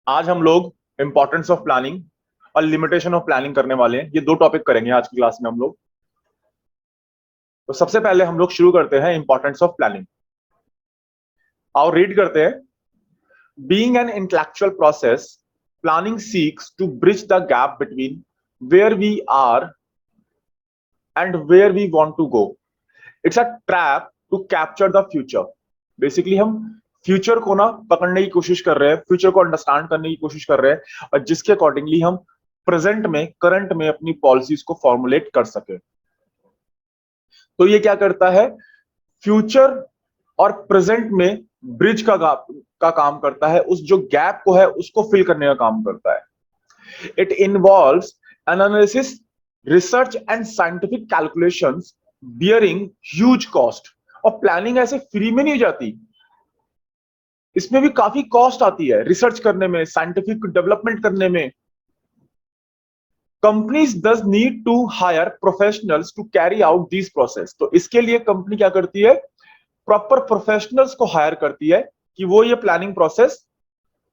आज हम लोग इंपॉर्टेंस ऑफ प्लानिंग और लिमिटेशन ऑफ प्लानिंग करने वाले हैं। ये दो टॉपिक करेंगे आज की क्लास में हम लोग। तो सबसे पहले हम लोग शुरू करते हैं इंपॉर्टेंस ऑफ प्लानिंग। आओ रीड करते हैं। Being an intellectual process, planning seeks to bridge the gap between where we are and where we want to go. It's a trap to capture the future. Basically हम future को ना पकड़ने की कोशिश कर रहे हैं, फ्यूचर को अंडरस्टैंड करने की कोशिश कर रहे हैं, और जिसके अकॉर्डिंगली हम प्रेजेंट में, करंट में अपनी पॉलिसीज को फॉर्मुलेट कर सके। तो ये क्या करता है? फ्यूचर और प्रेजेंट में ब्रिज का काम करता है, उस जो गैप को है उसको फिल करने का काम करता है। It involves analysis, research and scientific calculations bearing huge cost. और प्लानिंग ऐसे फ्री में नहीं जाती, इसमें भी काफी कॉस्ट आती है रिसर्च करने में, साइंटिफिक डेवलपमेंट करने में। Companies does need to hire professionals to carry out this process. तो इसके लिए कंपनी क्या करती है? प्रॉपर प्रोफेशनल्स को हायर करती है कि वो ये प्लानिंग प्रोसेस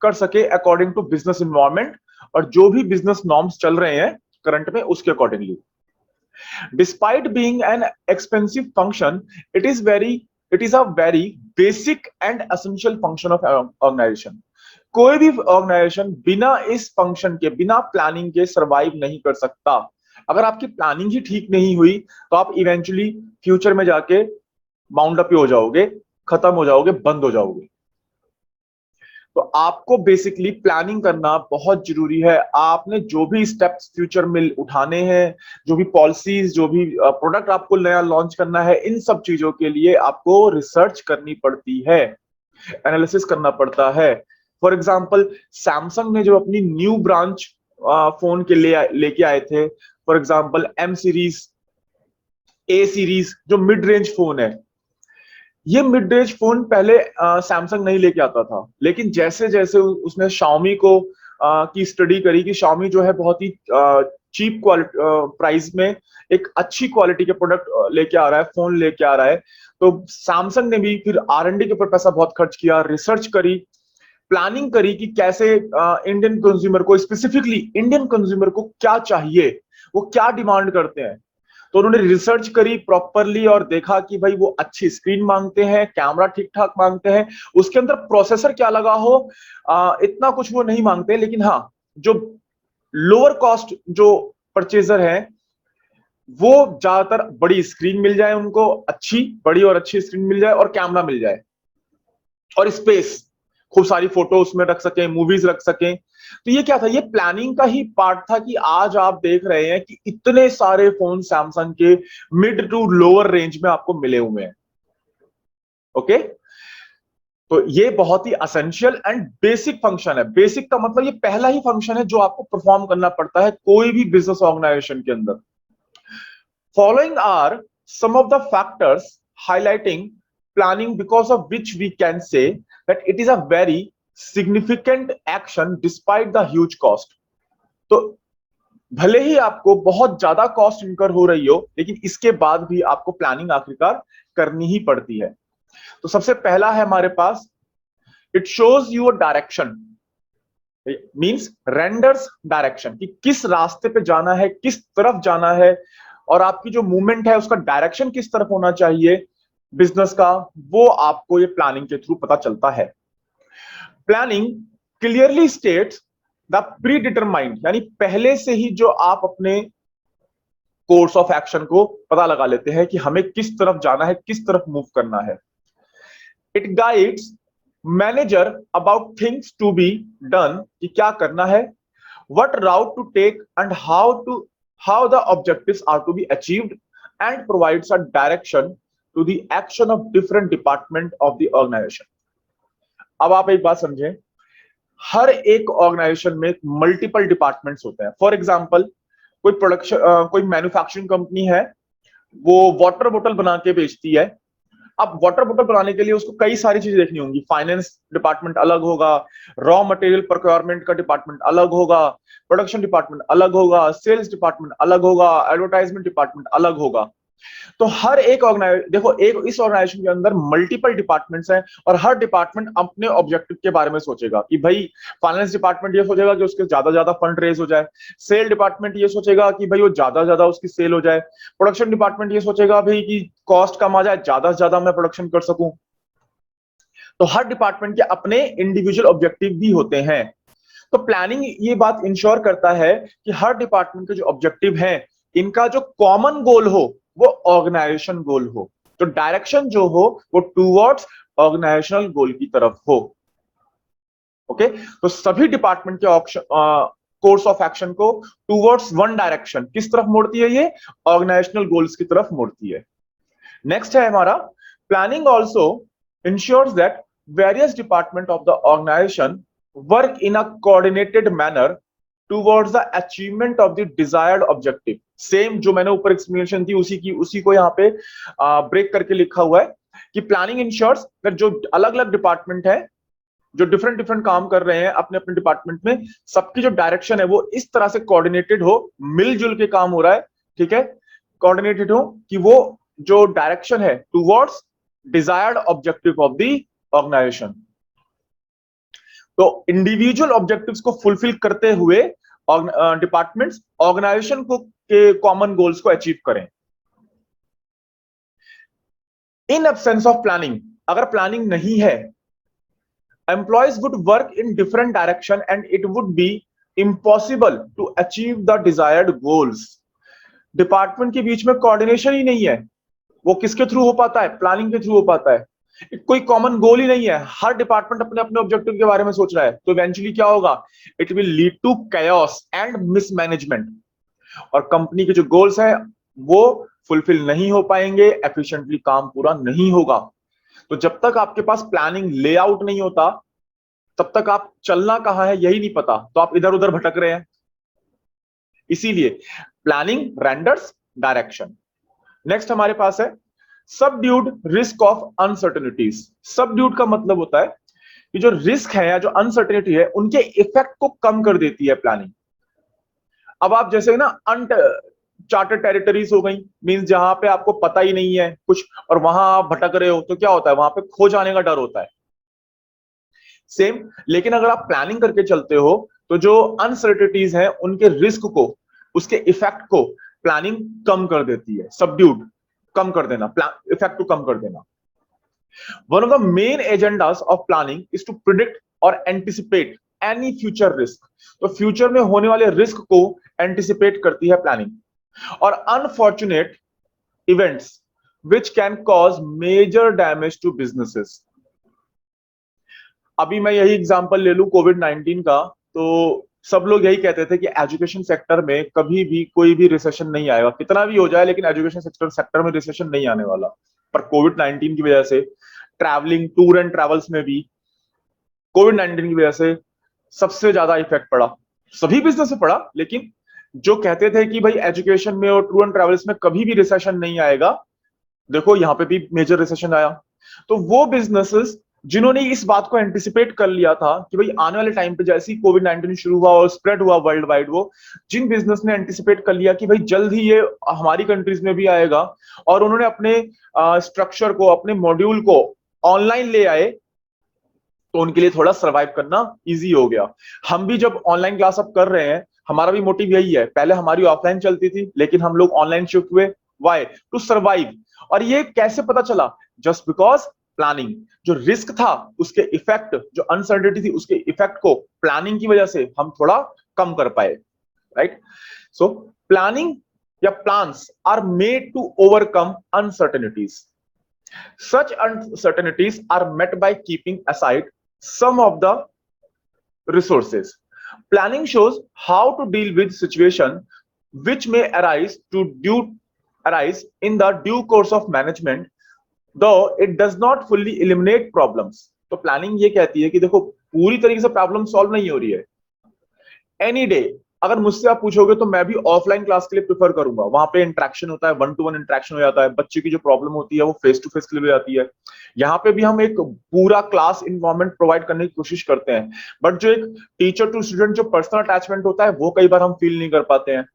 कर सके अकॉर्डिंग टू बिजनेस इन्वायरमेंट, और जो भी बिजनेस नॉर्म्स चल रहे हैं करंट में उसके accordingly. Despite being an expensive function, it is very it is a very basic and essential function of organisation. कोई भी ऑर्गेनाइजेशन बिना इस फंक्शन के, बिना प्लानिंग के सरवाइव नहीं कर सकता। अगर आपकी प्लानिंग ही ठीक नहीं हुई तो आप इवेंचुअली फ्यूचर में जाके माउंट अप हो जाओगे, खत्म हो जाओगे, बंद हो जाओगे। तो आपको बेसिकली प्लानिंग करना बहुत जरूरी है। आपने जो भी स्टेप्स फ्यूचर में उठाने हैं, जो भी पॉलिसीज, जो भी प्रोडक्ट आपको नया लॉन्च करना है, इन सब चीजों के लिए आपको रिसर्च करनी पड़ती है, एनालिसिस करना पड़ता है। फॉर एग्जाम्पल, सैमसंग ने जो अपनी न्यू ब्रांच फोन के लेके आए थे, for example M series, A series, जो मिड रेंज फोन है, ये मिड रेंज फोन पहले सैमसंग नहीं लेके आता था। लेकिन जैसे जैसे उसने शाओमी को की स्टडी करी कि शाओमी जो है बहुत ही चीप क्वालिटी प्राइस में एक अच्छी क्वालिटी के प्रोडक्ट लेके आ रहा है, फोन लेके आ रहा है, तो सैमसंग ने भी फिर R&D के ऊपर पैसा बहुत खर्च किया, रिसर्च करी, प्लानिंग करी कि कैसे इंडियन कंज्यूमर को, स्पेसिफिकली इंडियन कंज्यूमर को क्या चाहिए, वो क्या डिमांड करते हैं। तो उन्होंने रिसर्च करी प्रॉपरली और देखा कि भाई वो अच्छी स्क्रीन मांगते हैं, कैमरा ठीक ठाक मांगते हैं, उसके अंदर प्रोसेसर क्या लगा हो इतना कुछ वो नहीं मांगते। लेकिन हाँ, जो लोअर कॉस्ट जो परचेजर है, वो ज्यादातर बड़ी स्क्रीन मिल जाए उनको, अच्छी बड़ी और अच्छी स्क्रीन मिल जाए और कैमरा मिल जाए और स्पेस, खूब सारी फोटो उसमें रख सकें, मूवीज रख सकें। तो ये क्या था? ये प्लानिंग का ही पार्ट था कि आज आप देख रहे हैं कि इतने सारे फोन सैमसंग के मिड टू लोअर रेंज में आपको मिले हुए हैं। ओके, तो ये बहुत ही असेंशियल एंड बेसिक फंक्शन है। बेसिक का मतलब ये पहला ही फंक्शन है जो आपको परफॉर्म करना पड़ता है कोई भी बिजनेस ऑर्गेनाइजेशन के अंदर। Following are some of the factors highlighting planning, because of which we can say that it is a very significant action despite the huge cost. तो भले ही आपको बहुत ज्यादा कॉस्ट इनकर हो रही हो, लेकिन इसके बाद भी आपको प्लानिंग आखिरकार करनी ही पड़ती है। तो सबसे पहला है हमारे पास, it shows your direction, means renders direction, कि किस रास्ते पे जाना है, किस तरफ जाना है, और आपकी जो मूवमेंट है उसका डायरेक्शन किस तरफ होना चाहिए बिजनेस का, वो आपको ये प्लानिंग के थ्रू पता चलता है। Planning clearly states the pre determined, यानी पहले से ही जो आप अपने कोर्स ऑफ एक्शन को पता लगा लेते हैं कि हमें किस तरफ जाना है, किस तरफ मूव करना है। It guides manager about things to be done, कि क्या करना है, what route to take, and how the objectives are to be achieved, and provides a direction to the action of different department of the organization. अब आप एक बात समझें, हर एक ऑर्गेनाइजेशन में मल्टीपल डिपार्टमेंट्स होते हैं। फॉर एग्जांपल, कोई प्रोडक्शन कोई मैन्युफैक्चरिंग कंपनी है, वो वाटर बोतल बना के बेचती है। अब वाटर बोतल बनाने के लिए उसको कई सारी चीजें देखनी होंगी, फाइनेंस डिपार्टमेंट अलग होगा, रॉ मटेरियल प्रोक्योरमेंट का डिपार्टमेंट अलग होगा, प्रोडक्शन डिपार्टमेंट अलग होगा, सेल्स डिपार्टमेंट अलग होगा, एडवर्टाइजमेंट डिपार्टमेंट अलग होगा। तो हर एक ऑर्गेनाइज देखो, एक इस ऑर्गेनाइजेशन के अंदर मल्टीपल डिपार्टमेंट्स हैं और हर डिपार्टमेंट अपने ऑब्जेक्टिव के बारे में सोचेगा कि भाई फाइनेंस डिपार्टमेंट ये सोचेगा कि उसके ज्यादा ज्यादा फंड रेज हो जाए, सेल डिपार्टमेंट ये सोचेगा कि भाई वो ज्यादा ज्यादा उसकी सेल हो जाए, प्रोडक्शन डिपार्टमेंट ये सोचेगा भाई कि कॉस्ट कम आ जाए, ज्यादा से ज्यादा मैं प्रोडक्शन कर सकूं। तो हर डिपार्टमेंट के अपने इंडिविजुअल ऑब्जेक्टिव भी होते हैं। तो प्लानिंग ये बात इंश्योर करता है कि हर डिपार्टमेंट के जो ऑब्जेक्टिव हैं, इनका जो कॉमन गोल हो वो ऑर्गेनाइजेशन गोल हो, तो डायरेक्शन जो हो वो टूवर्ड्स ऑर्गेनाइजेशनल गोल की तरफ हो। ओके, तो सभी डिपार्टमेंट के कोर्स ऑफ एक्शन को टूवर्ड्स वन डायरेक्शन किस तरफ मोड़ती है, ये ऑर्गेनाइजेशनल गोल्स की तरफ मोड़ती है। नेक्स्ट है हमारा, planning also ensures that various department of the organisation work in a coordinated manner towards the achievement of the desired objective। Same जो मैंने ऊपर एक्सप्लेनेशन थी उसी को यहाँ पे ब्रेक करके लिखा हुआ है कि प्लानिंग इंश्योर्स दैट जो अलग अलग डिपार्टमेंट है, जो डिफरेंट डिफरेंट काम कर रहे हैं अपने अपने डिपार्टमेंट में, सबकी जो डायरेक्शन है वो इस तरह से कोऑर्डिनेटेड हो, मिलजुल के काम हो रहा है, ठीक है, कोऑर्डिनेटेड हो कि वो जो डायरेक्शन है towards desired objective of the organisation. तो इंडिविजुअल ऑब्जेक्टिव्स को फुलफिल करते हुए डिपार्टमेंट्स ऑर्गेनाइजेशन को के कॉमन गोल्स को अचीव करें। इन एब्सेंस ऑफ प्लानिंग, अगर प्लानिंग नहीं है, employees would work in different direction and it would be impossible to achieve the desired goals. Department के बीच में कोऑर्डिनेशन ही नहीं है, वो किसके थ्रू हो पाता है, प्लानिंग के थ्रू हो पाता है। कोई कॉमन गोल ही नहीं है, हर डिपार्टमेंट अपने अपने ऑब्जेक्टिव के बारे में सोच रहा है, तो इवेंचुअली क्या होगा, it will lead to chaos and mismanagement, और कंपनी के जो गोल्स हैं वो फुलफिल नहीं हो पाएंगे, एफिशिएंटली काम पूरा नहीं होगा। तो जब तक आपके पास प्लानिंग लेआउट नहीं होता तब तक आप चलना कहां है यही नहीं पता, तो आप इधर उधर भटक रहे हैं। इसीलिए प्लानिंग रेंडर्स डायरेक्शन। नेक्स्ट हमारे पास है subdued risk of uncertainties. Subdued का मतलब होता है कि जो रिस्क है या जो अनसर्टेनिटी है उनके इफेक्ट को कम कर देती है प्लानिंग। अब आप जैसे ना अनचार्टेड टेरिटरीज हो गई, मींस जहां पे आपको पता ही नहीं है कुछ और वहां आप भटक रहे हो, तो क्या होता है, वहां पे खो जाने का डर होता है। सेम, लेकिन अगर आप प्लानिंग करके चलते हो तो जो अनसर्टेनिटीज हैं उनके रिस्क को, उसके इफेक्ट को प्लानिंग कम कर देती है। सबड्यूड, कम कर देना, इफेक्ट को कम कर देना। One of the main agendas of planning is to predict और एंटिसिपेट एनी फ्यूचर रिस्क। तो फ्यूचर में होने वाले रिस्क को एंटिसिपेट करती है प्लानिंग, और unfortunate events which can cause major damage to businesses. अभी मैं यही एग्जांपल ले लूं कोविड-19 का, तो सब लोग यही कहते थे कि एजुकेशन सेक्टर में कभी भी कोई भी रिसेशन नहीं आएगा, कितना भी हो जाए लेकिन एजुकेशन सेक्टर में रिसेशन नहीं आने वाला। पर कोविड-19 की वजह से ट्रैवलिंग, टूर एंड ट्रैवल्स में भी कोविड-19 की वजह से सबसे ज्यादा इफेक्ट पड़ा, सभी बिजनेस से पड़ा, लेकिन जो कहते थे कि भाई एजुकेशन में और टूर एंड ट्रैवल्स में कभी भी रिसेशन नहीं आएगा, देखो यहां पे भी मेजर रिसेशन आया। तो वो बिजनेसेस जिन्होंने इस बात को एंटिसिपेट कर लिया था कि भाई आने वाले टाइम पे जैसे ही कोविड-19 शुरू हुआ और स्प्रेड हुआ वर्ल्ड वाइड, वो जिन बिजनेस ने एंटिसिपेट कर लिया कि भाई जल्द ही ये हमारी कंट्रीज में भी आएगा, और उन्होंने अपने स्ट्रक्चर को, अपने मॉड्यूल को ऑनलाइन ले आए, तो उनके लिए थोड़ा सर्वाइव करना इजी हो गया। हम भी जब ऑनलाइन क्लास अब कर रहे हैं, हमारा भी मोटिव यही है, पहले हमारी ऑफलाइन चलती थी लेकिन हम लोग ऑनलाइन शिफ्ट हुए, व्हाई, टू सर्वाइव। और ये कैसे पता चला, जस्ट बिकॉज प्लानिंग, जो रिस्क था उसके इफेक्ट, जो अनसर्टेनिटी थी उसके इफेक्ट को प्लानिंग की वजह से हम थोड़ा कम कर पाए, राइट। सो प्लानिंग या plans are made to overcome uncertainties. Such uncertainties are met by keeping aside some of the resources. Planning shows how to deal with situation which may arise in the due course of management, though it does not fully eliminate problems. तो planning ये कहती है कि देखो पूरी तरीके से problem solve नहीं हो रही है। एनी डे अगर मुझसे आप पूछोगे तो मैं भी ऑफलाइन क्लास के लिए प्रेफर करूंगा, वहां पे इंटरेक्शन होता है, वन टू वन इंटरेक्शन हो जाता है, बच्चे की जो प्रॉब्लम होती है वो फेस टू फेस क्लियर हो जाती है। यहाँ पे भी हम एक पूरा क्लास इन्वायरमेंट प्रोवाइड करने की कोशिश करते हैं, बट जो एक टीचर टू स्टूडेंट जो पर्सनल अटैचमेंट होता है वो कई बार हम फील नहीं कर पाते हैं,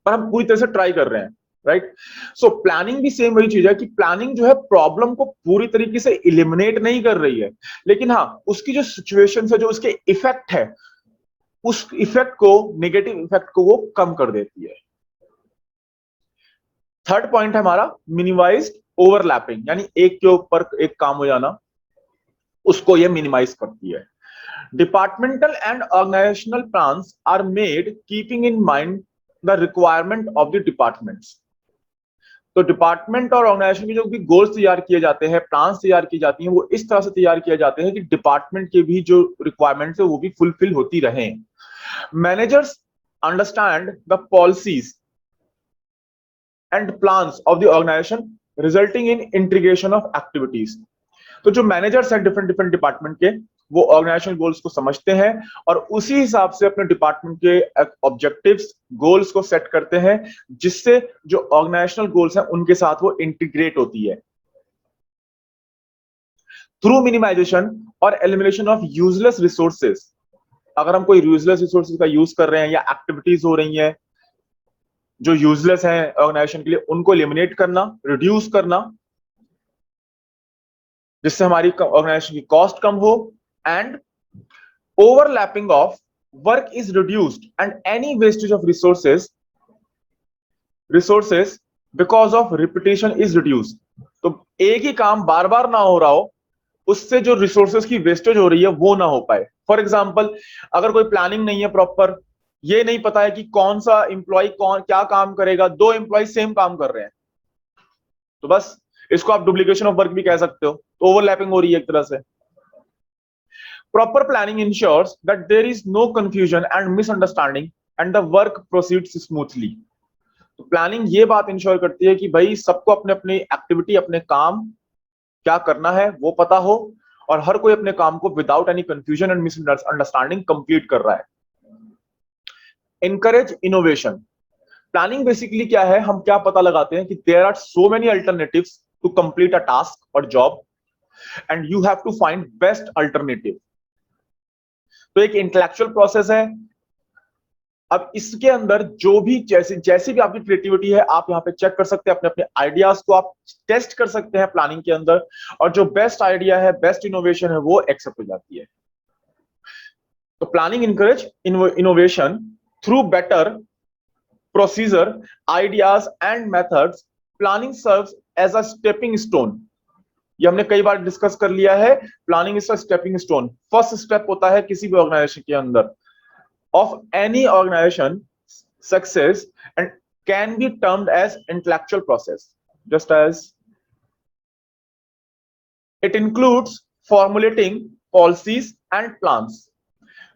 पर हम पूरी तरह से ट्राई कर रहे हैं, राइट। सो प्लानिंग भी सेम वही चीज है कि प्लानिंग जो है प्रॉब्लम को पूरी तरीके से इलिमिनेट नहीं कर रही है, लेकिन हाँ उसकी जो सिचुएशन है, जो उसके इफेक्ट है, उस इफेक्ट को, नेगेटिव इफेक्ट को वो कम कर देती है। थर्ड पॉइंट है हमारा मिनिमाइज्ड ओवरलैपिंग, यानी एक के ऊपर एक काम हो जाना, उसको ये मिनिमाइज करती है। Departmental and organisational plans are made keeping in mind the requirement of the departments. तो डिपार्टमेंट और ऑर्गेनाइजेशन के जो भी गोल्स तैयार किए जाते हैं, प्लान्स तैयार की जाती हैं, वो इस तरह से तैयार किए जाते हैं कि डिपार्टमेंट के भी जो रिक्वायरमेंट्स है वो भी फुलफिल होती रहे। Managers understand the policies and plans of the organisation resulting in integration of activities. तो जो मैनेजर्स हैं डिफरेंट डिफरेंट डिपार्टमेंट के, वो ऑर्गेनाइजेशन गोल्स को समझते हैं और उसी हिसाब से अपने डिपार्टमेंट के ऑब्जेक्टिव्स, गोल्स को सेट करते हैं, जिससे जो ऑर्गेनाइजेशनल गोल्स हैं उनके साथ वो इंटीग्रेट होती है। थ्रू मिनिमाइजेशन और एलिमिनेशन ऑफ यूजलेस रिसोर्सेज, अगर हम कोई यूजलेस रिसोर्सेज का यूज कर रहे हैं या एक्टिविटीज हो रही हैं जो यूजलेस हैं ऑर्गेनाइजेशन के लिए, उनको एलिमिनेट करना, रिड्यूस करना, जिससे हमारी ऑर्गेनाइजेशन की कॉस्ट कम हो, and overlapping of work is reduced and any wastage of resources because of repetition is reduced. तो एक ही काम बार बार ना हो रहा हो, उससे जो रिसोर्सेज की वेस्टेज हो रही है वो ना हो पाए। फॉर एग्जाम्पल, अगर कोई प्लानिंग नहीं है प्रॉपर, ये नहीं पता है कि कौन सा इंप्लॉय कौन क्या काम करेगा, दो एम्प्लॉय सेम काम कर रहे हैं, तो बस इसको आप डुप्लीकेशन ऑफ वर्क भी कह सकते हो, तो ओवरलैपिंग हो रही है एक तरह से। Proper planning ensures that there is no confusion and misunderstanding and the work proceeds smoothly. तो प्लानिंग ये बात इंश्योर करती है कि भाई सबको अपने अपनी एक्टिविटी, अपने काम क्या करना है वो पता हो, और हर कोई अपने काम को without any confusion and misunderstanding complete कर रहा है। Encourage innovation. प्लानिंग बेसिकली क्या है, हम क्या पता लगाते हैं कि there are so many alternatives to complete a task और job and you have to find best alternative. तो एक इंटेलेक्चुअल प्रोसेस है। अब इसके अंदर जो भी जैसी भी आपकी क्रिएटिविटी है, आप यहां पे चेक कर सकते हैं, अपने अपने आइडियाज को आप टेस्ट कर सकते हैं प्लानिंग के अंदर, और जो बेस्ट आइडिया है, बेस्ट इनोवेशन है, वो एक्सेप्ट हो जाती है। तो planning encourage innovation through better procedure, ideas and methods. Planning serves as a stepping stone. ये हमने कई बार डिस्कस कर लिया है। Planning is a stepping stone, first step होता है किसी भी ऑर्गेनाइजेशन के अंदर of any organization success, and can be termed as intellectual process, just as it includes formulating policies and plans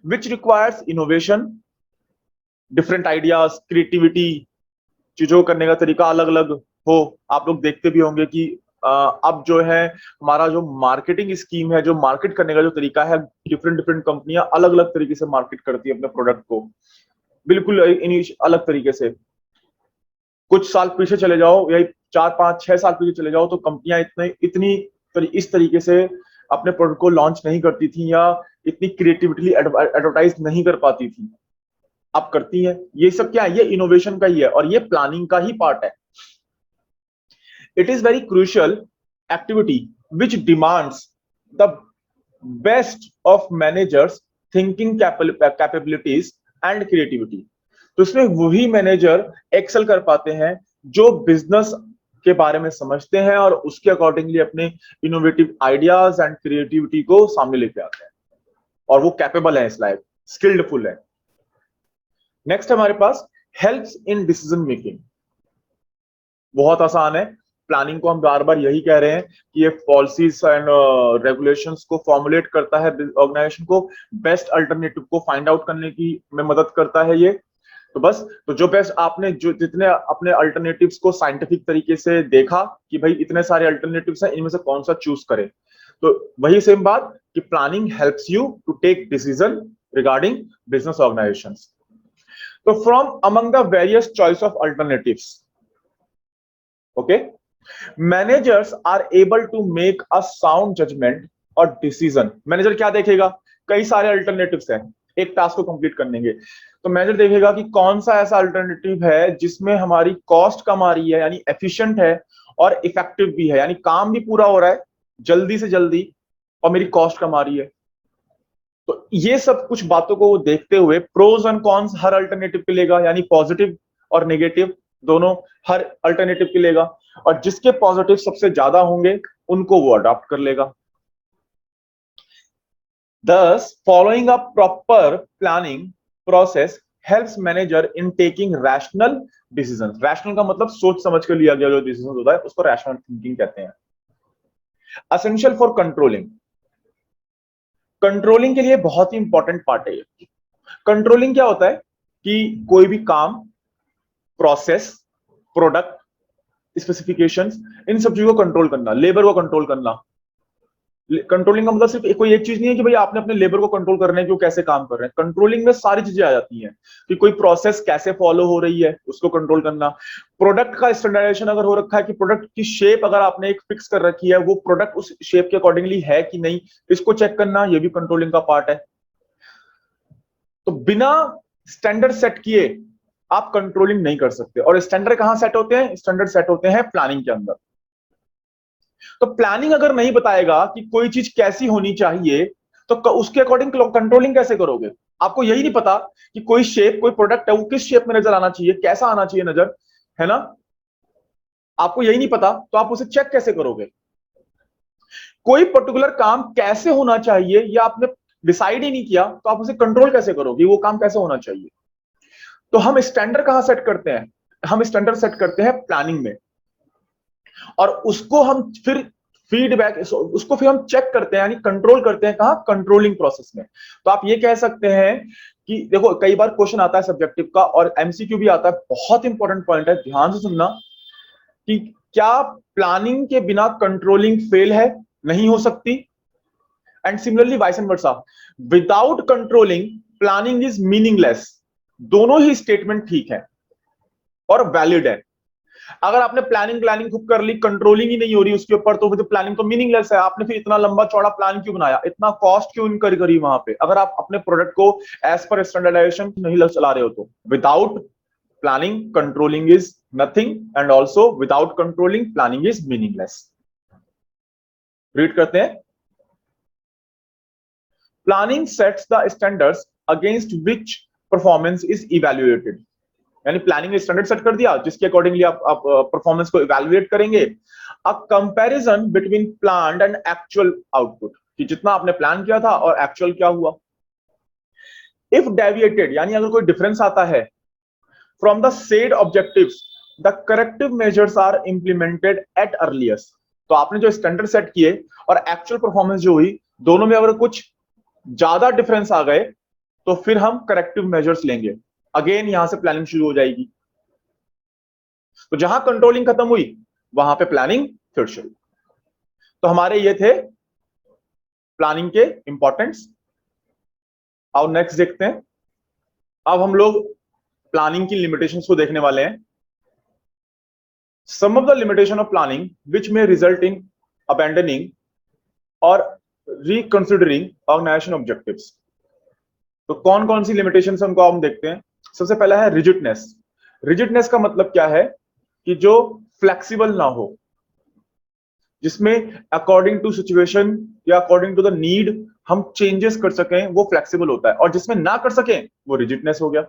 which requires innovation, different ideas, creativity, चीजों करने का तरीका अलग अलग हो। आप लोग देखते भी होंगे कि अब जो है हमारा जो मार्केटिंग स्कीम है, जो मार्केट करने का जो तरीका है, डिफरेंट डिफरेंट कंपनियां अलग अलग तरीके से मार्केट करती है अपने प्रोडक्ट को, बिल्कुल अलग तरीके से। कुछ साल पीछे चले जाओ या 4 5 6 साल पीछे चले जाओ, तो कंपनियां इस तरीके से अपने प्रोडक्ट को लॉन्च नहीं करती थी या इतनी क्रिएटिविटी एडवर्टाइज नहीं कर पाती थी, अब करती है। ये सब क्या है, ये इनोवेशन का ही है और ये प्लानिंग का ही पार्ट है। It is very crucial activity which demands the best of managers thinking capabilities and creativity. तो इसमें वही मैनेजर एक्सेल कर पाते हैं जो बिजनेस के बारे में समझते हैं और उसके अकॉर्डिंगली अपने इनोवेटिव आइडियाज एंड क्रिएटिविटी को सामने लेके आते हैं, और वो कैपेबल है, इस लायक स्किल्डफुल है। नेक्स्ट हमारे पास हेल्प्स इन डिसीजन मेकिंग। बहुत आसान है। प्लानिंग को हम बार बार यही कह रहे हैं कि ये पॉलिसीज एंड रेगुलेशंस को फॉर्मुलेट करता है, ऑर्गेनाइजेशन को बेस्ट अल्टरनेटिव को फाइंड आउट करने की में मदद करता है ये। तो बस, तो जो बेस्ट आपने जो जितने अपने अल्टरनेटिव्स को साइंटिफिक तरीके से देखा कि भाई इतने सारे अल्टरनेटिव्स हैं, इनमें से कौन सा चूज करें, तो वही सेम बात कि planning helps you to take decision regarding business organizations. तो from among the various choice of alternatives, okay, managers are able to make a sound judgement और डिसीजन। मैनेजर क्या देखेगा, कई सारे अल्टरनेटिव्स हैं, एक टास्क को कंप्लीट करने के। तो मैनेजर देखेगा कि कौन सा ऐसा अल्टरनेटिव है जिसमें हमारी कॉस्ट कम आ रही है, यानी एफिशिएंट है और इफेक्टिव भी है, यानी काम भी पूरा हो रहा है जल्दी से जल्दी और मेरी कॉस्ट कम आ रही है। तो ये सब कुछ बातों को देखते हुए प्रोज एंड कॉन्स हर अल्टरनेटिव के लेगा, यानी पॉजिटिव और नेगेटिव दोनों हर अल्टरनेटिव के लेगा, और जिसके पॉजिटिव सबसे ज्यादा होंगे उनको वो अडॉप्ट कर लेगा। Thus, following a proper planning process helps manager in taking rational decisions. Rational का मतलब सोच समझ कर लिया गया जो डिसीजन होता है उसको रैशनल थिंकिंग कहते हैं। Essential for controlling. कंट्रोलिंग के लिए बहुत ही इंपॉर्टेंट पार्ट है ये। कंट्रोलिंग क्या होता है कि कोई भी काम, प्रोसेस, प्रोडक्ट, स्पेसिफिकेशंस, इन सब चीजों को कंट्रोल करना, लेबर को कंट्रोल करना। कंट्रोलिंग का मतलब सिर्फ कोई एक चीज नहीं है कि भाई आपने अपने लेबर को कंट्रोल करना है कि वो कैसे काम कर रहे हैं। कंट्रोलिंग में सारी चीजें आ जाती हैं कि कोई प्रोसेस कैसे फॉलो हो रही है उसको कंट्रोल करना, प्रोडक्ट का स्टैंडर्डाइजेशन अगर हो रखा है कि प्रोडक्ट की शेप अगर आपने एक फिक्स कर रखी है वो प्रोडक्ट उस शेप के अकॉर्डिंगली है कि नहीं, इसको चेक करना, ये भी कंट्रोलिंग का पार्ट है। तो बिना स्टैंडर्ड सेट किए आप कंट्रोलिंग नहीं कर सकते। और स्टैंडर्ड कहां सेट होते हैं? स्टैंडर्ड सेट होते हैं प्लानिंग के अंदर। तो प्लानिंग अगर नहीं बताएगा कि कोई चीज कैसी होनी चाहिए तो उसके अकॉर्डिंग कंट्रोलिंग कैसे करोगे? आपको यही नहीं पता कि कोई शेप, कोई प्रोडक्ट है वो किस शेप में नजर आना चाहिए, कैसा आना चाहिए नजर, है ना? आपको यही नहीं पता तो आप उसे चेक कैसे करोगे? कोई पर्टिकुलर काम कैसे होना चाहिए या आपने डिसाइड ही नहीं किया तो आप उसे कंट्रोल कैसे करोगे? वो काम कैसे होना चाहिए? तो हम स्टैंडर्ड कहां सेट करते हैं? हम स्टैंडर्ड सेट करते हैं प्लानिंग में, और उसको हम फिर फीडबैक, उसको फिर हम चेक करते हैं, यानी कंट्रोल करते हैं कहां? कंट्रोलिंग प्रोसेस में। तो आप ये कह सकते हैं कि देखो कई बार क्वेश्चन आता है सब्जेक्टिव का और एमसीक्यू भी आता है, बहुत इंपॉर्टेंट पॉइंट है, ध्यान से सुनना, कि क्या प्लानिंग के बिना कंट्रोलिंग फेल है? नहीं हो सकती। And similarly vice and versa, without controlling planning is meaningless. दोनों ही स्टेटमेंट ठीक है और वैलिड है। अगर आपने प्लानिंग प्लानिंग खूब कर ली, कंट्रोलिंग ही नहीं हो रही उसके ऊपर, तो फिर प्लानिंग तो मीनिंगलेस है। आपने फिर इतना लंबा चौड़ा प्लान क्यों बनाया, इतना कॉस्ट क्यों इनकर करी वहां पे, अगर आप अपने प्रोडक्ट को एज पर स्टैंडर्डाइजेशन नहीं चला रहे हो तो? Without planning controlling is nothing, and also without controlling planning is meaningless. Read करते हैं। Planning sets the standards against which performance is evaluated. यानी प्लानिंग स्टैंडर्ड सेट कर दिया जिसके अकॉर्डिंगली आप परफॉर्मेंस को इवैल्यूएट करेंगे। A comparison between planned and actual output, कि जितना आपने प्लान किया था और एक्चुअल क्या हुआ। इफ डेविएटेड, यानी अगर कोई डिफरेंस आता है from the said objectives, the corrective measures are implemented at earliest. तो आपने जो स्टैंडर्ड सेट किए और एक्चुअल परफॉर्मेंस जो हुई, दोनों में अगर कुछ ज्यादा डिफरेंस आ गए तो फिर हम करेक्टिव मेजर्स लेंगे। अगेन यहां से प्लानिंग शुरू हो जाएगी। तो जहां कंट्रोलिंग खत्म हुई वहां पे प्लानिंग फिर शुरू। तो हमारे ये थे प्लानिंग के इंपॉर्टेंस। अब नेक्स्ट देखते हैं। अब हम लोग प्लानिंग की लिमिटेशंस को देखने वाले हैं। Some of the limitation of planning which में रिजल्ट इन अबैंडनिंग और रिकंसिडरिंग ऑर्गेनाइजेशन ऑब्जेक्टिव्स। तो कौन कौन सी लिमिटेशन है उनको हम देखते हैं। सबसे पहला है रिजिडनेस। रिजिडनेस का मतलब क्या है? कि जो फ्लेक्सिबल ना हो, जिसमें अकॉर्डिंग टू सिचुएशन या अकॉर्डिंग टू द नीड हम चेंजेस कर सकें, वो फ्लेक्सिबल होता है। और जिसमें ना कर सकें वो रिजिडनेस हो गया।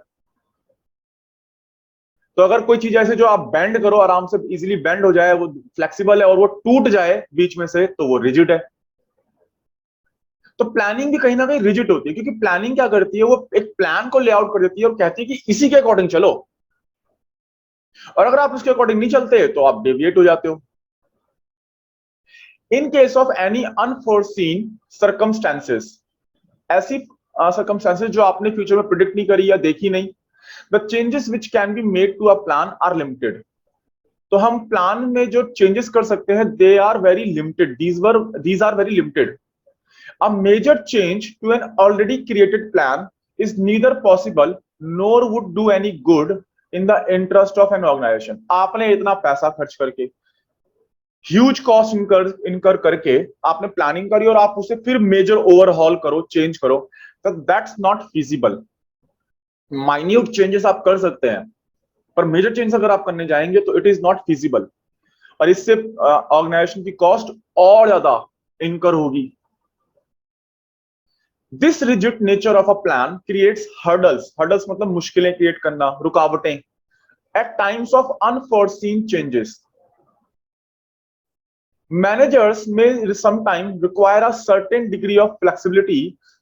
तो अगर कोई चीज ऐसे जो आप बेंड करो आराम से इजीली बेंड हो जाए, वो फ्लेक्सिबल है, और वो टूट जाए बीच में से, तो वो रिजिड है। तो प्लानिंग भी कहीं ना कहीं रिजिड होती है, क्योंकि प्लानिंग क्या करती है, वो एक प्लान को लेआउट कर देती है और कहती है कि इसी के अकॉर्डिंग चलो, और अगर आप उसके अकॉर्डिंग नहीं चलते तो आप डेविएट हो जाते हो। In case of any unforeseen circumstances, ऐसी सर्कमस्टेंसेस जो आपने फ्यूचर में प्रिडिक्ट नहीं करी या देखी नहीं, the changes which can be made to a plan are limited. तो हम प्लान में जो चेंजेस कर सकते हैं they are very limited, these are very limited. A major change to an already created plan is neither possible nor would do any good in the interest of an organization. आपने इतना पैसा खर्च करके, huge cost incur करके आपने planning करी और आप उसे फिर मेजर ओवरहॉल करो, चेंज करो, तो that's not feasible. Minute changes आप कर सकते हैं, पर मेजर चेंज अगर आप करने जाएंगे तो इट इज नॉट फिजिबल, और इससे ऑर्गेनाइजेशन की कॉस्ट और ज्यादा इनकर होगी। This rigid nature of a plan creates hurdles, hurdles मतलब मुश्किलें क्रिएट करना, रुकावटें, at times of unforeseen changes. Managers may sometimes require a certain degree of flexibility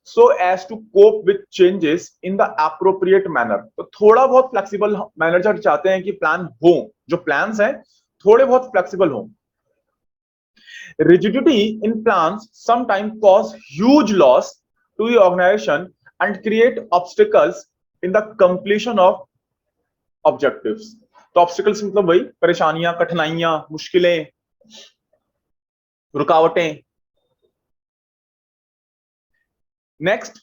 so as to cope with changes in the appropriate manner। तो थोड़ा बहुत flexible manager चाहते हैं कि प्लान हो, जो प्लान्स हैं थोड़े बहुत फ्लेक्सिबल हो। Rigidity in plans sometimes cause huge loss to the organization and create obstacles in the completion of objectives। तो ऑब्स्टिकल्स मतलब वही परेशानियां, कठिनाइयां, मुश्किलें, रुकावटें। Next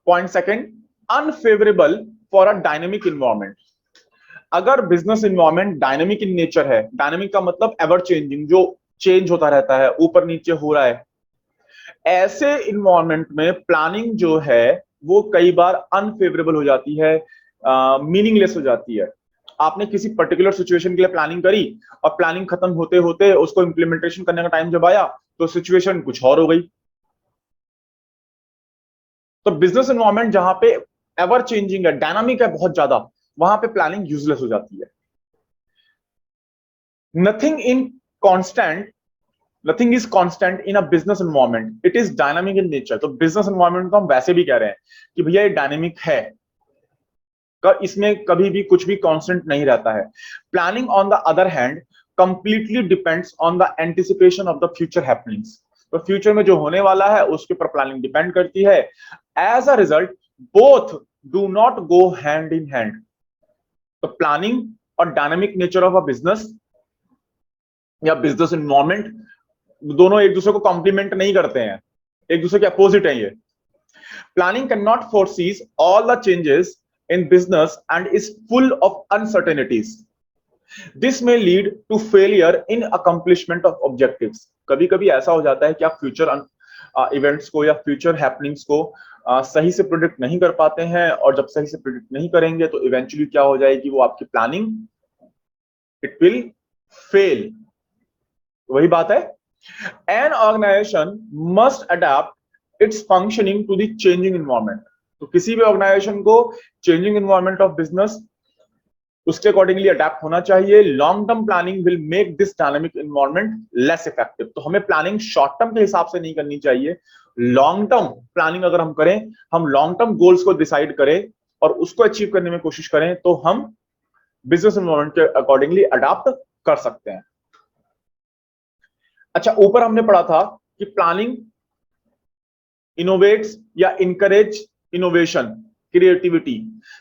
point second, unfavourable for a dynamic environment. अगर business environment dynamic in nature है, dynamic का मतलब एवर चेंजिंग, जो चेंज होता रहता है, ऊपर नीचे हो रहा है, ऐसे इन्वायरमेंट में प्लानिंग जो है वो कई बार अनफेवरेबल हो जाती है, मीनिंगलेस हो जाती है। आपने किसी पर्टिकुलर सिचुएशन के लिए प्लानिंग करी और प्लानिंग खत्म होते होते उसको इंप्लीमेंटेशन करने का टाइम जब आया तो सिचुएशन कुछ और हो गई। तो बिजनेस एनवायरनमेंट जहां पे एवर चेंजिंग है, डायनामिक है बहुत ज्यादा, वहां पे प्लानिंग यूजलेस हो जाती है। Nothing in constant nothing is constant in a business environment, it is dynamic in nature. तो बिजनेस एनवायरनमेंट को हम वैसे भी कह रहे हैं कि भैया ये डायनामिक है, इसमें कभी भी कुछ भी कांस्टेंट नहीं रहता है। Planning on the other hand completely depends on the anticipation of the future happenings. तो फ्यूचर में जो होने वाला है उसके ऊपर प्लानिंग डिपेंड करती है। As a result both do not go hand in hand. तो प्लानिंग और dynamic nature of a business या बिजनेस एनवायरनमेंट दोनों एक दूसरे को कॉम्प्लीमेंट नहीं करते हैं, एक दूसरे के अपोजिट है ये। Planning can not foresee all the changes in business and is full of uncertainties. This may lead to failure in accomplishment of objectives। कभी कभी ऐसा हो जाता है कि आप फ्यूचर इवेंट्स को या फ्यूचर हैपनिंग्स को सही से प्रिडिक्ट नहीं कर पाते हैं, और जब सही से प्रिडिक्ट नहीं करेंगे तो इवेंचुअली क्या हो जाएगी, वो आपकी प्लानिंग इट विल फेल। वही बात है, an organisation must adapt its functioning to the changing environment. तो किसी भी ऑर्गेनाइजेशन को चेंजिंग इन्वायरमेंट ऑफ बिजनेस उसके अकॉर्डिंगली अडेप्ट होना चाहिए। Long term planning will make this dynamic environment less effective. तो हमें प्लानिंग शॉर्ट टर्म के हिसाब से नहीं करनी चाहिए। लॉन्ग टर्म प्लानिंग अगर हम करें, हम लॉन्ग टर्म गोल्स को डिसाइड करें और उसको अचीव करने में कोशिश करें, तो हम बिजनेस इन्वायरमेंट के अकॉर्डिंगली अडेप्ट कर सकते हैं। अच्छा, ऊपर हमने पढ़ा था कि प्लानिंग इनोवेट्स या इनकरेज इनोवेशन, क्रिएटिविटी।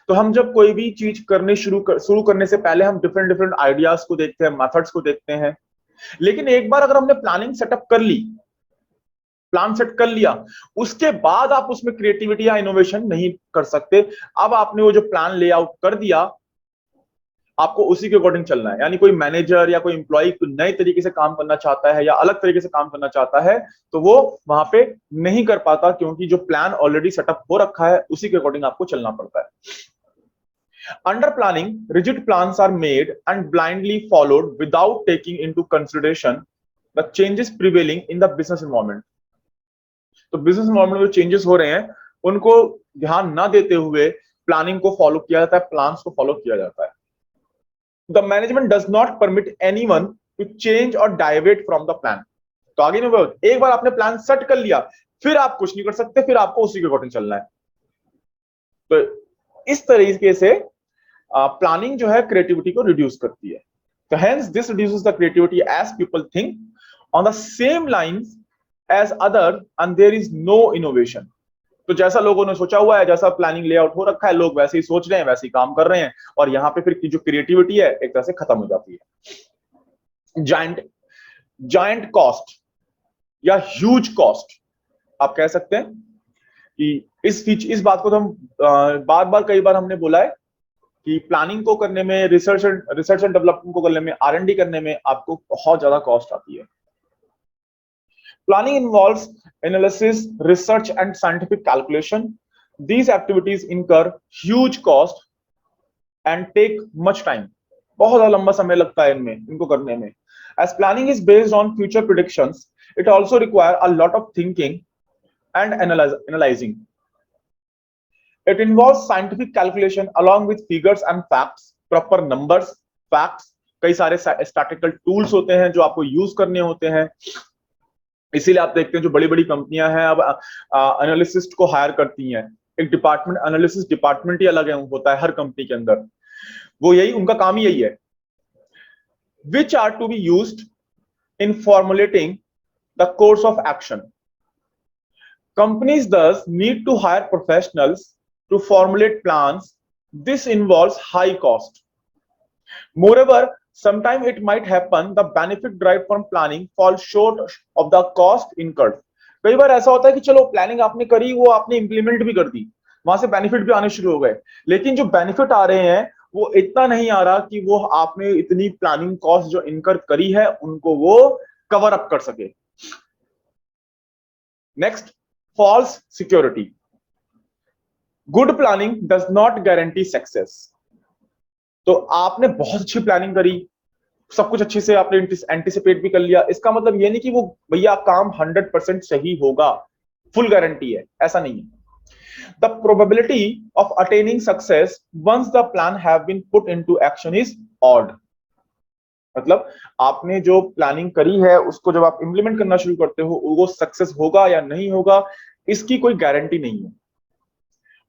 तो हम जब कोई भी चीज करने शुरू करने से पहले हम डिफरेंट डिफरेंट आइडियाज को देखते हैं, मेथड्स को देखते हैं। लेकिन एक बार अगर हमने प्लानिंग सेटअप कर ली, प्लान सेट कर लिया, उसके बाद आप उसमें क्रिएटिविटी या इनोवेशन नहीं कर सकते। अब आपने वो जो प्लान लेआउट कर दिया, आपको उसी के अकॉर्डिंग चलना है। यानी कोई मैनेजर या कोई इंप्लॉय नए तरीके से काम करना चाहता है या अलग तरीके से काम करना चाहता है तो वो वहां पे नहीं कर पाता, क्योंकि जो प्लान ऑलरेडी सेटअप हो रखा है उसी के अकॉर्डिंग आपको चलना पड़ता है। Under planning rigid plans are made and blindly followed without taking into consideration the changes prevailing in the business environment. तो बिजनेस एनवायरनमेंट में चेंजेस हो रहे हैं, उनको ध्यान ना देते हुए प्लानिंग को फॉलो किया जाता है, प्लान्स को फॉलो किया जाता है। The management does not permit anyone to change or deviate from the plan। तो आगे में एक बार आपने प्लान सेट कर लिया, फिर आप कुछ नहीं कर सकते, फिर आपको उसी के अकॉर्डिंग चलना है। तो इस तरीके से प्लानिंग जो है क्रिएटिविटी को रिड्यूस करती है। तो hence this reduces the creativity as people think on the same lines as other and there is no innovation। तो जैसा लोगों ने सोचा हुआ है, जैसा प्लानिंग लेआउट हो रखा है, लोग वैसे ही सोच रहे हैं, वैसे ही काम कर रहे हैं, और यहाँ पे फिर जो क्रिएटिविटी है एक तरह से खत्म हो जाती है। जायंट कॉस्ट या ह्यूज कॉस्ट आप कह सकते हैं कि इस बात को तो हम बार बार कई बार हमने बोला है कि प्लानिंग को करने में, रिसर्च एंड डेवलपमेंट को करने में, R&D करने में आपको बहुत ज्यादा कॉस्ट आती है। Planning involves analysis, research and scientific calculation These activities incur huge cost and take much time. बहुत लंबा समय लगता है इनमें, इनको करने में. As planning is based on future predictions, it also requires a lot of thinking and analyzing. It involves scientific calculation along with figures and facts, proper numbers, facts. कई सारे statistical tools होते हैं जो आपको यूज करने होते हैं. इसीलिए आप देखते हैं जो बड़ी बड़ी कंपनियां हैं अब एनालिसिस्ट को हायर करती हैं. एक डिपार्टमेंट, एनालिसिस डिपार्टमेंट ही अलग है, होता है हर कंपनी के अंदर. वो यही, उनका काम ही यही है. Which are to be used in formulating the course of action. Companies thus need to hire professionals to formulate plans. This involves high cost. Moreover, sometimes it might happen the benefit derived from planning falls short of the cost incurred. कई बार ऐसा होता है कि चलो planning आपने करी, वो आपने इंप्लीमेंट भी कर दी, वहां से बेनिफिट भी आने शुरू हो गए, लेकिन जो बेनिफिट आ रहे हैं वो इतना नहीं आ रहा कि वो आपने इतनी प्लानिंग कॉस्ट जो इनकर करी है उनको वो कवर अप कर सके. Next, false security. Good planning does not guarantee success. तो आपने बहुत अच्छी प्लानिंग करी, सब कुछ अच्छे से आपने एंटिसिपेट भी कर लिया, इसका मतलब ये नहीं कि वो भैया काम 100% सही होगा, फुल गारंटी है, ऐसा नहीं है. The probability of attaining success once the plan have been put into action is odd. मतलब आपने जो प्लानिंग करी है उसको जब आप इंप्लीमेंट करना शुरू करते हो वो सक्सेस होगा या नहीं होगा इसकी कोई गारंटी नहीं है.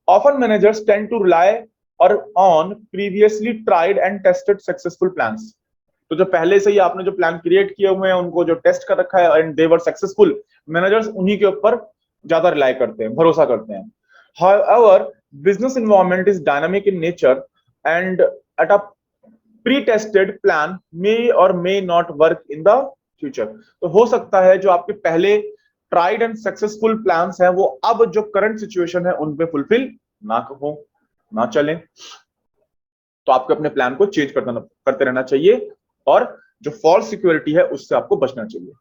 Often managers tend to rely on previously tried and tested successful plans. तो जो पहले से ही आपने जो प्लान क्रिएट किए हुए हैं उनको जो टेस्ट कर रखा है and they were successful, managers उन्हीं के ऊपर ज्यादा रिलाई करते हैं, भरोसा करते हैं. However, business environment is dynamic in nature and at a pre-tested plan may or may not work in the future. तो हो सकता है जो आपके पहले tried and successful plans हैं वो अब जो current situation है उन पे fulfill ना हो, ना चले. तो आपको अपने प्लान को चेंज करते रहना चाहिए और जो false security है उससे आपको बचना चाहिए.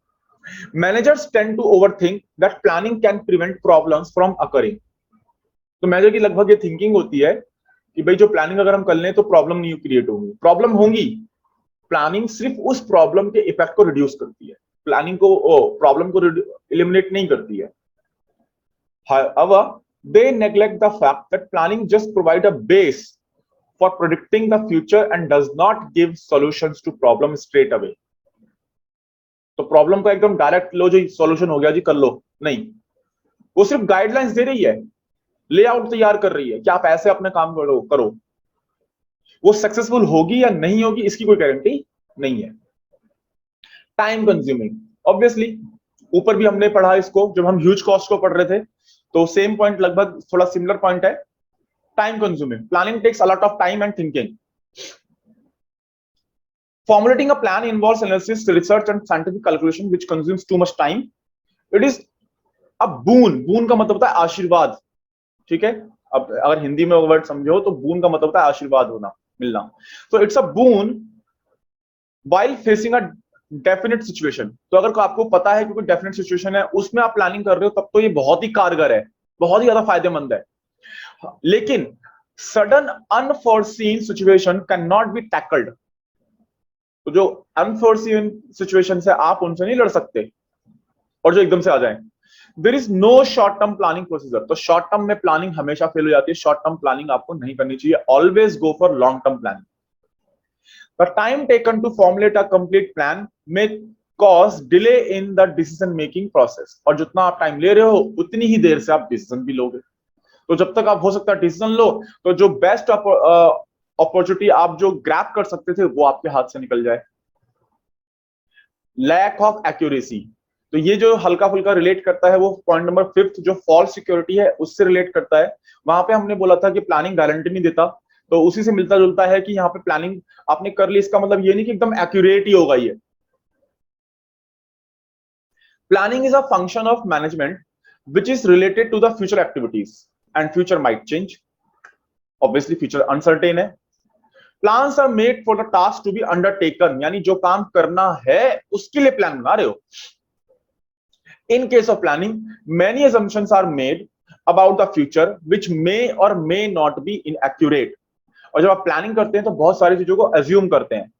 Managers tend to overthink that planning can prevent problems from occurring. तो मैनेजर की लगभग ये थिंकिंग होती है कि भाई जो प्लानिंग अगर हम कर लें तो प्रॉब्लम नहीं क्रिएट होंगी. प्रॉब्लम होंगी, प्लानिंग सिर्फ उस प्रॉब्लम के इफेक्ट को रिड्यूस करती है, प्लानिंग को प्रॉब्लम को एलिमिनेट नहीं करती है. However, they neglect the fact that planning just provide a base for predicting the future and does not give solutions to problem straight away. तो प्रॉब्लम को एकदम डायरेक्ट लो जी सॉल्यूशन हो गया जी कर लो, नहीं, वो सिर्फ गाइडलाइंस दे रही है, लेआउट तैयार कर रही है कि आप ऐसे अपने काम करो. वो सक्सेसफुल होगी या नहीं होगी इसकी कोई गारंटी नहीं है. Time consuming. ऑब्वियसली ऊपर भी हमने पढ़ा इसको जब हम ह्यूज कॉस्ट को पढ़ रहे थे, तो सेम पॉइंट, लगभग थोड़ा सिमिलर पॉइंट है. Time consuming. Planning takes a lot of time and thinking. Formulating a plan involves analysis, research and scientific calculation which consumes too much time. It is a boon. boon का मतलब होता है आशीर्वाद, ठीक है. अब अगर हिंदी में वर्ड समझो तो बून का मतलब होता है आशीर्वाद होना, मिलना. तो it's a boon while facing a definite situation. तो अगर आपको पता है कि कोई डेफिनेट सिचुएशन है उसमें आप प्लानिंग कर रहे हो तब तो ये बहुत ही कारगर है, बहुत ही ज्यादा फायदेमंद है. लेकिन sudden unforeseen situation can not be tackled. तो जो अनफोर्सीन सिचुएशन है आप उनसे नहीं लड़ सकते और जो एकदम से आ जाए. There is no short term planning procedure. तो शॉर्ट टर्म में प्लानिंग हमेशा फेल हो जाती है. शॉर्ट टर्म प्लानिंग आपको नहीं करनी चाहिए. Always go for long term planning. The time taken to formulate a complete plan may cause delay in the decision making process. और जितना आप टाइम ले रहे हो उतनी ही देर से आप डिसीजन भी लोगे. तो जब तक आप हो सकता है डिसीजन लो तो जो बेस्ट अपॉर्चुनिटी आप जो ग्रैब कर सकते थे वो आपके हाथ से निकल जाए. Lack of accuracy. तो ये जो हल्का फुल्का रिलेट करता है वो पॉइंट नंबर 5 जो फॉल्स सिक्योरिटी है उससे रिलेट करता है. वहां पे हमने बोला था कि प्लानिंग गारंटी नहीं देता, तो उसी से मिलता जुलता है कि यहाँ पे प्लानिंग आपने कर ली इसका मतलब ये नहीं कि एकदम एक्यूरेट ही होगा ये. Planning is a function of management which is related to the future activities and future might change. Obviously future uncertain है. Plans are made for the task to be undertaken. यानी जो काम करना है उसके लिए प्लान बना रहे हो. In case of planning, many assumptions are made about the future which may or may not be inaccurate। और जब आप प्लानिंग करते हैं तो बहुत सारी चीजों को अज्यूम करते हैं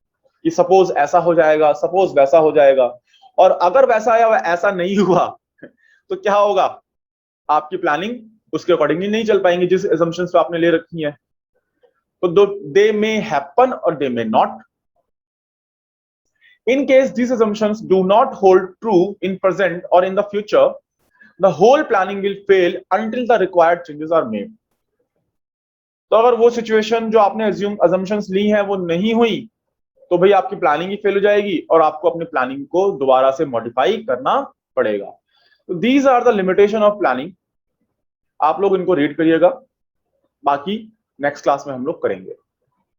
कि सपोज ऐसा हो जाएगा, सपोज वैसा हो जाएगा, और अगर वैसा या ऐसा नहीं हुआ तो क्या होगा, आपकी प्लानिंग उसके अकॉर्डिंगली नहीं चल पाएंगी जिस assumptions पे आपने ले रखी है। तो दे मे हैपन और they may not. In case these assumptions do not hold true in present or in the future, the whole planning will fail until the required changes are made। तो अगर वो सिचुएशन जो आपने assumptions ली है वो नहीं हुई तो भाई आपकी प्लानिंग ही फेल हो जाएगी और आपको अपनी प्लानिंग को दोबारा से मॉडिफाई करना पड़ेगा। तो these are the limitation of planning. आप लोग इनको रीड करिएगा, बाकी नेक्स्ट क्लास में हम लोग करेंगे।